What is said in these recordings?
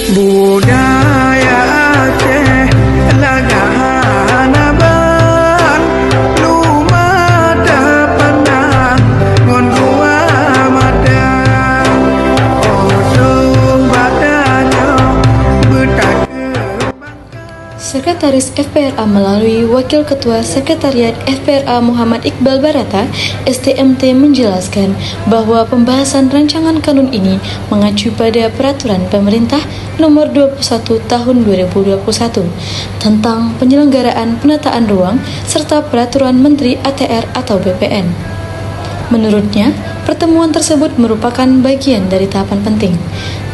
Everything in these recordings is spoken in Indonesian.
Budaya Aceh lagahana ban lumada pandang ngon gua madang osong badanyo betak. Sekretaris FPRA melalui Wakil Ketua Sekretariat FPRA Muhammad Iqbal Barata, STMT menjelaskan bahwa pembahasan rancangan kanun ini mengacu pada Peraturan Pemerintah Nomor 21 Tahun 2021 tentang penyelenggaraan penataan ruang serta Peraturan Menteri ATR atau BPN. Menurutnya, pertemuan tersebut merupakan bagian dari tahapan penting,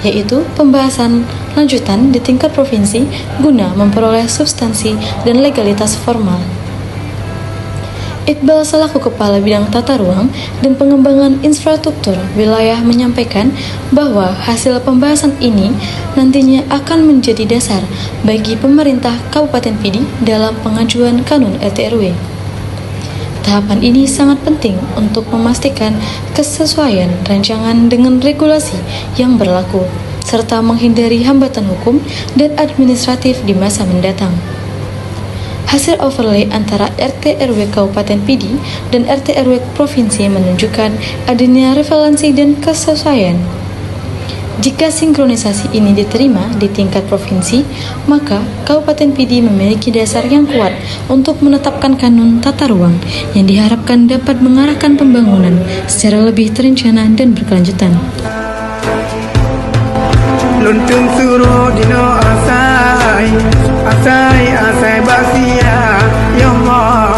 yaitu pembahasan lanjutan di tingkat provinsi guna memperoleh substansi dan legalitas formal. Iqbal selaku Kepala Bidang Tata Ruang dan Pengembangan Infrastruktur Wilayah menyampaikan bahwa hasil pembahasan ini nantinya akan menjadi dasar bagi pemerintah Kabupaten Pidi dalam pengajuan kanun RT/RW. Tahapan ini sangat penting untuk memastikan kesesuaian rancangan dengan regulasi yang berlaku, serta menghindari hambatan hukum dan administratif di masa mendatang. Hasil overlay antara RT/RW Kabupaten Pidi dan RT/RW Provinsi menunjukkan adanya revalensi dan kesesuaian. Jika sinkronisasi ini diterima di tingkat provinsi, maka Kabupaten Pidi memiliki dasar yang kuat untuk menetapkan kanun tata ruang yang diharapkan dapat mengarahkan pembangunan secara lebih terencana dan berkelanjutan. Luntung suruh dino asai basia ya Allah.